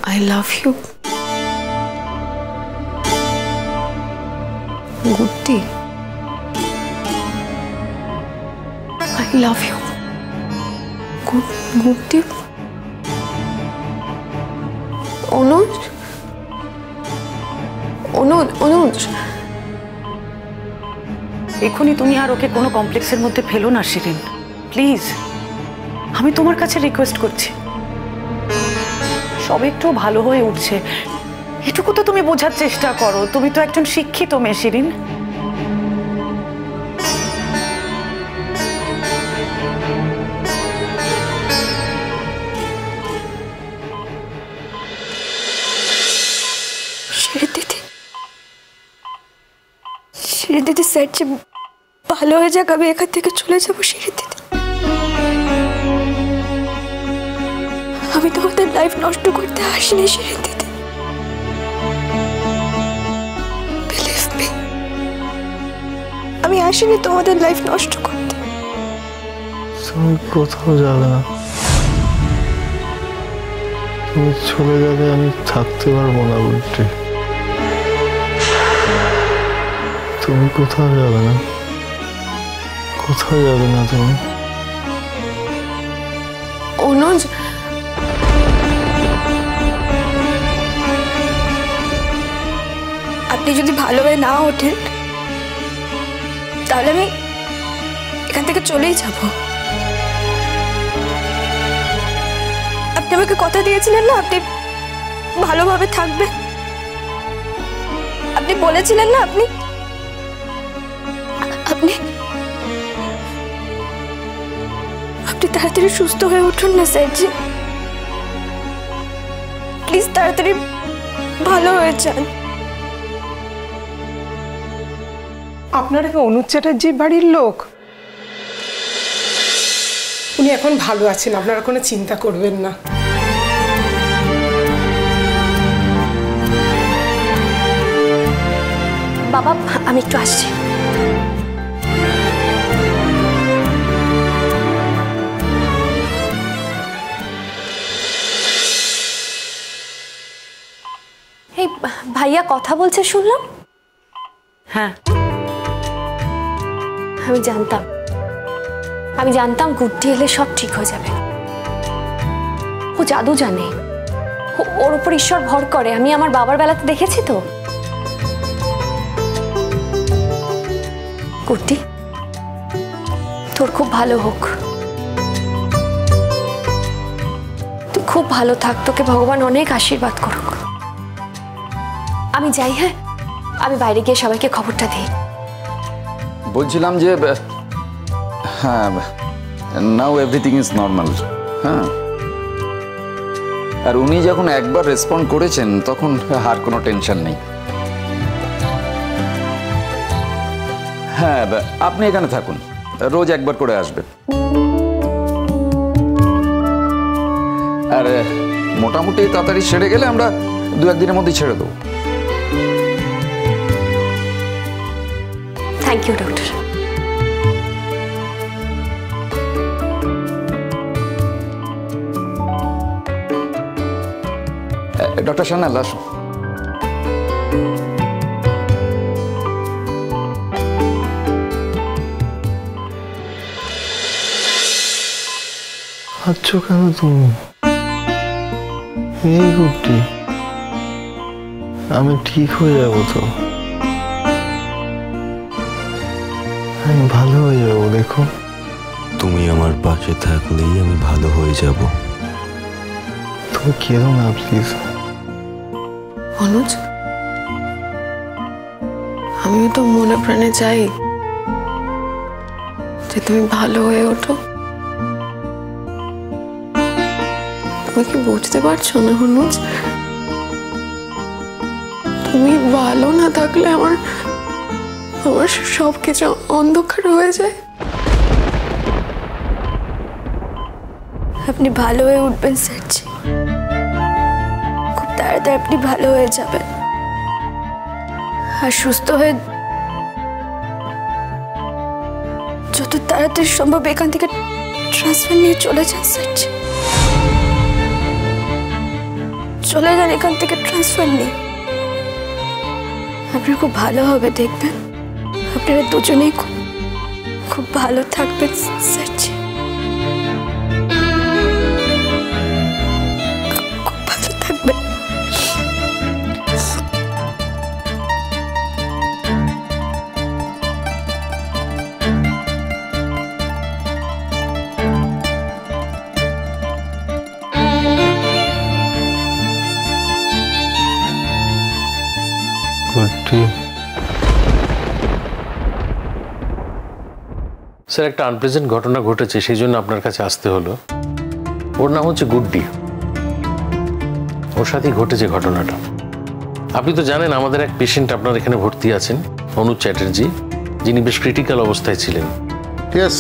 I love you. Gutti. I love you. Gutti. অনুজ অনুজ অনুজ এখনই তুমি আর ওকে কোনো কমপ্লেক্সের মধ্যে ফেলো না শিরিন, প্লিজ। আমি তোমার কাছে রিকোয়েস্ট করছি, সব একটু ভালো হয়ে উঠছে, এটুকু তো তুমি বোঝার চেষ্টা করো। তুমি তো একজন শিক্ষিত মেয়ে শিরিন। শিরি দিদি স্যার যে ভালো হয়ে যাক, আমি এখান থেকে চলে যাবো। শিরি দিদি, আমি তোমাদের লাইফ নষ্ট করতে আসিনি। শিরি দিদি, বিলিভ মি, আমি আসিনি তোমাদের লাইফ নষ্ট করতে। তুমি কোথাও যাবে না, তুমি চলে গেলে আমি থাকতে পারবো না বুঝছি। তুমি কোথাও যাবে না, কোথাও যাবে না তুমি। অনুজ, আপনি যদি ভালো হয়ে না ওঠেন তাহলে আমি এখান থেকে চলেই যাব। আপনি আমাকে কথা দিয়েছিলেন না আপনি ভালোভাবে থাকবেন, আপনি বলেছিলেন না আপনি আপনি আপনি তাড়াতাড়ি সুস্থ হয়ে উঠুন না স্যারজি, প্লিজ তাড়াতাড়ি ভালো হয়ে যান। আপনারা কি অনুজ চ্যাটার্জির বাড়ির লোক? উনি এখন ভালো আছেন, আপনারা কোনো চিন্তা করবেন না। বাবা, আমি একটু আসছি। এই ভাইয়া কথা বলছে শুনলাম। হ্যাঁ, আমি জানতাম গুড্ডি এলে সব ঠিক হয়ে যাবে। ও জাদু জানে, ওর উপর ঈশ্বর ভর করে, আমি আমার বাবার বেলাতে দেখেছি তো। গুড্ডি, তোর খুব ভালো হোক, তুই খুব ভালো থাক, তোকে ভগবান অনেক আশীর্বাদ করুক। আমি যাই, হ্যাঁ আমি বাইরে গিয়ে সবাইকে খবরটা দিই। বলছিলাম যে হ্যাঁ, নাও এভরিথিং ইজ নর্মাল। হ্যাঁ, আর উনি যখন একবার রেসপন্ড করেছেন তখন আর কোনো টেনশন নেই। হ্যাঁ, আপনি এখানে থাকুন, রোজ একবার করে আসবেন। আর মোটামুটি তাড়াতাড়ি সেরে গেলে আমরা 2-1 দিনের মধ্যেই ছেড়ে দেবো। Thank you doctor. Doctor Sanyal আসুন। আচ্ছা কেন তুমি? এই গুড্ডি, আমি ঠিক হয়ে যাবো তো, আমি ভালো হয়ে যাবো। দেখো, তুমি আমার পাশে থাকলেই আমি ভালো হয়ে যাব। তুমি কেঁদো না প্লিজ। অনুজ, আমিও তো মনে প্রাণে চাই যে তুমি ভালো হয়ে ওঠো। তুমি কি বুঝতে পারছো না অনুজ? তুমি ভালো না থাকলে আমার সবকিছু অন্ধকার হয়ে যায়। আপনি ভালো হয়ে উঠবেন স্যারজি, খুব তাড়াতাড়ি আপনি ভালো হয়ে যাবেন। আর সুস্থ হয়ে যত তাড়াতাড়ি সম্ভব এখান থেকে ট্রান্সফার নিয়ে চলে যান স্যারজি। চলে যান এখান থেকে ট্রান্সফার নিয়ে। আপনার খুব ভালো হবে, দেখবেন আপনারা দুজনেই খুব ভালো থাকবেন স্যারজি। খুব ভালো থাকবেন। গুড্ডি, স্যার একটা আনপ্রেজেন্ট ঘটনা ঘটেছে, সেই জন্য আপনার কাছে আসতে হলো। ওর নাম হচ্ছে গুড্ডি। ওর সাথেই ঘটেছে ঘটনাটা। আপনি তো জানেন আমাদের এক পেশেন্ট আপনার এখানে ভর্তি আছেন, অনুজ চ্যাটার্জি, যিনি বেশ ক্রিটিক্যাল অবস্থায় ছিলেন। Yes,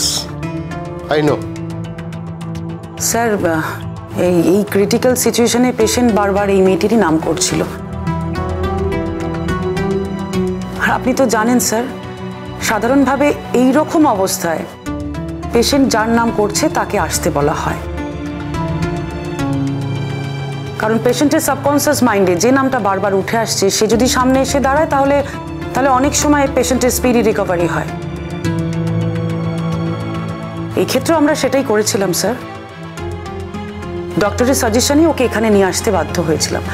I know. স্যার, এই ক্রিটিক্যাল সিচুয়েশনে পেশেন্ট বারবার এই মেয়েটিরই নাম করছিল। আর আপনি তো জানেন স্যার, সাধারণভাবে এই রকম অবস্থায় পেশেন্ট যার নাম করছে তাকে আসতে বলা হয়, কারণ পেশেন্টের সাবকনসিয়াস মাইন্ডে যে নামটা বারবার উঠে আসছে সে যদি সামনে এসে দাঁড়ায় তাহলে অনেক সময় পেশেন্টের স্পিডি রিকভারি হয়। এই ক্ষেত্রে আমরা সেটাই করেছিলাম স্যার। ডক্টরের সাজেশনই ওকে এখানে নিয়ে আসতে বাধ্য হয়েছিলাম।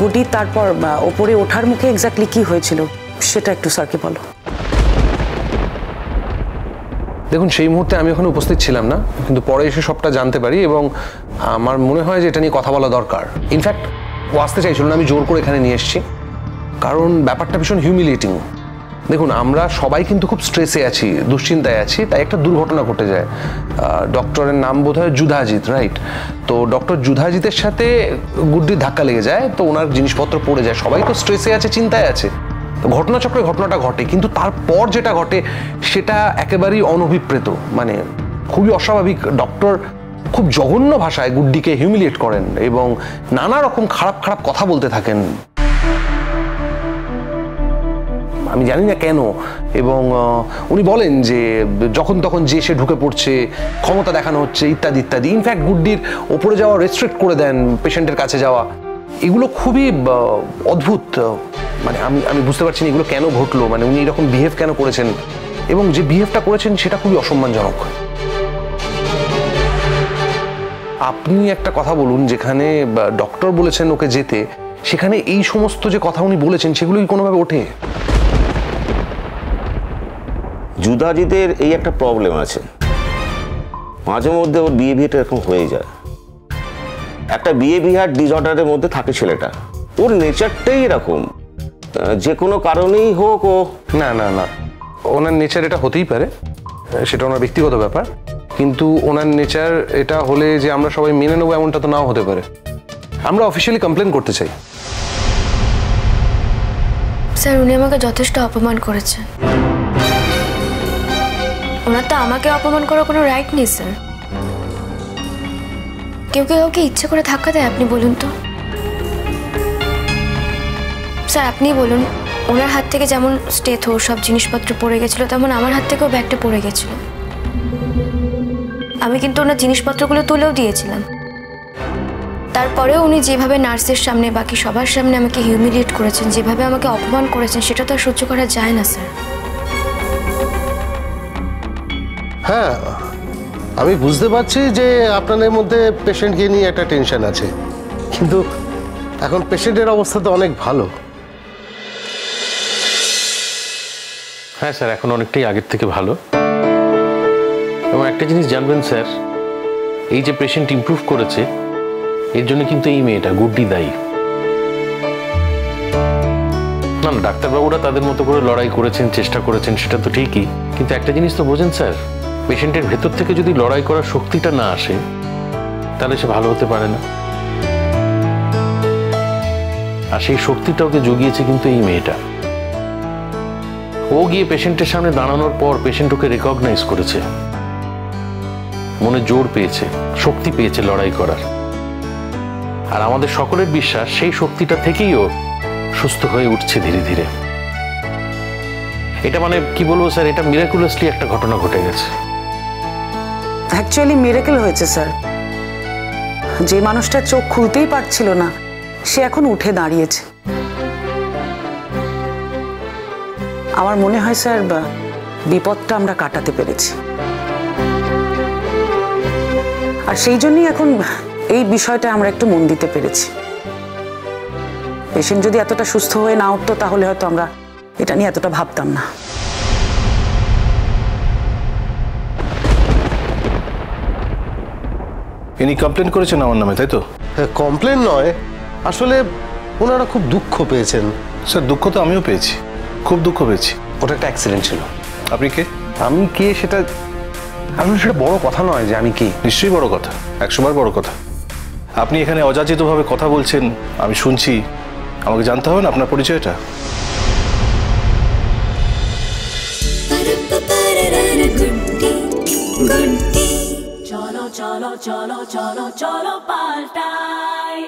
গুড্ডি তারপর ওপরে ওঠার মুখে এক্স্যাক্টলি কি হয়েছিল সেটা একটু স্যারকে বলো। দেখুন, সেই মুহূর্তে আমি ওখানে উপস্থিত ছিলাম না, কিন্তু পরে এসে সবটা জানতে পারি এবং আমার মনে হয় যে এটা নিয়ে কথা বলা দরকার। ইনফ্যাক্ট ও আসতে চাইছিল না, আমি জোর করে এখানে নিয়ে এসেছি, কারণ ব্যাপারটা ভীষণ হিউমিলিয়েটিং। দেখুন, আমরা সবাই কিন্তু খুব স্ট্রেসে আছি, দুশ্চিন্তায় আছি, তাই একটা দুর্ঘটনা ঘটে যায়। ডক্টরের নাম বোধ হয় যুধাজিৎ, রাইট? তো ডক্টর যুধাজিতের সাথে গুড্ডির ধাক্কা লেগে যায়, তো ওনার জিনিসপত্র পড়ে যায়। সবাই তো স্ট্রেসে আছে, চিন্তায় আছে। ঘটনাচক্রে ঘটনাটা ঘটে, কিন্তু তারপর যেটা ঘটে সেটা একেবারেই অনভিপ্রেত, মানে খুবই অস্বাভাবিক। ডক্টর খুব জঘন্য ভাষায় গুড্ডিকে হিউমিলিয়েট করেন এবং নানা রকম খারাপ খারাপ কথা বলতে থাকেন। আমি জানি না কেন, এবং উনি বলেন যে যখন তখন যে সে ঢুকে পড়ছে, ক্ষমতা দেখানো হচ্ছে, ইত্যাদি ইত্যাদি। ইনফ্যাক্ট গুড্ডির ওপরে যাওয়া রেস্ট্রিক্ট করে দেন, পেশেন্টের কাছে যাওয়া। এগুলো খুবই অদ্ভুত। মানে আমি বুঝতে পারছি না এগুলো কেন ঘটলো, মানে উনি এরকম বিহেভ কেন করেছেন, এবং যে বিহেভটা করেছেন সেটা খুবই অসম্মানজনক। আপনি একটা কথা বলুন, যেখানে ডক্টর বলেছেন ওকে যেতে, সেখানে এই সমস্ত যে কথা উনি বলেছেন সেগুলো কি কোনোভাবে ওঠে? যুধাজিতের এই একটা প্রবলেম আছে, মাঝে মধ্যে ওর বিহেভিয়ারটা এরকম হয়ে যায়। একটা বিহেভিয়ার ডিসঅর্ডারের মধ্যে থাকে ছেলেটা, ওর নেচারটাই এরকম, যে কোনো কারণেই হোক ও। না না না, ওনার নেচার এটা হতেই পারে, সেটা ওনার ব্যক্তিগত ব্যাপার, কিন্তু ওনার নেচার এটা হলে যে আমরা সবাই মেনে নেবো এমনটা তো নাও হতে পারে। আমরা অফিসিয়ালি কমপ্লেন করতে চাই। স্যার, উনি আমাকে যথেষ্ট অপমান করেছেন। ওনার তো আমাকে অপমান করার কোনো রাইট নেই স্যার। কেউ কাউকে ইচ্ছে করে ধাক্কা দেয়? আপনি বলুন তো স্যার, আপনি বলুন। ওনার হাত থেকে যেমন স্টেথো সব জিনিসপত্র পড়ে গেছিল, তেমন আমার হাত থেকেও ব্যাগটা পড়ে গেছিল। আমি কিন্তু ওনার জিনিসপত্রগুলো তুলেও দিয়েছিলাম। তারপরেও উনি যেভাবে নার্সের সামনে, বাকি সবার সামনে আমাকে হিউমিলিয়েট করেছেন, যেভাবে আমাকে অপমান করেছেন, সেটা তো আর সহ্য করা যায় না স্যার। হ্যাঁ, আমি বুঝতে পারছি যে আপনাদের মধ্যে পেশেন্টকে নিয়ে একটা টেনশন আছে, কিন্তু এখন পেশেন্টের অবস্থা তো অনেক ভালো। হ্যাঁ স্যার, এখন অনেকটাই আগের থেকে ভালো। এবং একটা জিনিস জানবেন স্যার, এই যে পেশেন্ট ইমপ্রুভ করেছে, এর জন্য কিন্তু এই মেয়েটা গুড্ডি দায়ী। না না, ডাক্তারবাবুরা তাদের মতো করে লড়াই করেছেন, চেষ্টা করেছেন, সেটা তো ঠিকই, কিন্তু একটা জিনিস তো বোঝেন স্যার, পেশেন্টের ভেতর থেকে যদি লড়াই করার শক্তিটা না আসে, তাহলে সে ভালো হতে পারে না। আর সেই শক্তিটা ওকে জুগিয়েছে কিন্তু এই মেয়েটা। ও গিয়ে পেশেন্টের সামনে দাঁড়ানোর পর পেশেন্ট ওকে রেকগনাইজ করেছে, মনে জোর পেয়েছে, শক্তি পেয়েছে লড়াই করার। আর আমাদের সকলের বিশ্বাস সেই শক্তিটা থেকেই ও সুস্থ হয়ে উঠছে ধীরে ধীরে। এটা মানে কি বলবো স্যার, এটা মিরাকুলাসলি একটা ঘটনা ঘটে গেছে। অ্যাকচুয়ালি মিরাকেল হয়েছে স্যার। যে মানুষটা চোখ খুলতেই পারছিল না, সে এখন উঠে দাঁড়িয়েছে। আমার মনে হয় স্যার বিপদটা আমরা কাটাতে পেরেছি, আর সেই জন্যই এখন এই বিষয়টা আমরা একটু মন দিতে পেরেছি। পেশেন্ট যদি এতটা সুস্থ হয়ে না উঠতো তাহলে হয়তো আমরা এটা নিয়ে এতটা ভাবতাম না। ইনি কমপ্লেন করেছেন আমার নামে, তাই তো? কমপ্লেন নয়, আসলে ওনারা খুব দুঃখ পেয়েছেন। স্যার দুঃখ তো আমিও পেয়েছি, খুব দুঃখ পেয়েছি। ওটা একটা অ্যাক্সিডেন্ট ছিল। আপনি কে? আমি কে সেটা আসলে সেটা বড় কথা নয় যে আমি কি। নিশ্চয়ই বড় কথা, 100 বার বড় কথা। আপনি এখানে অযাচিতভাবে কথা বলছেন, আমি শুনছি, আমাকে জানতে হবে না আপনার পরিচয়টা? চলো চলো চলো চলো চলো পাল্টাই।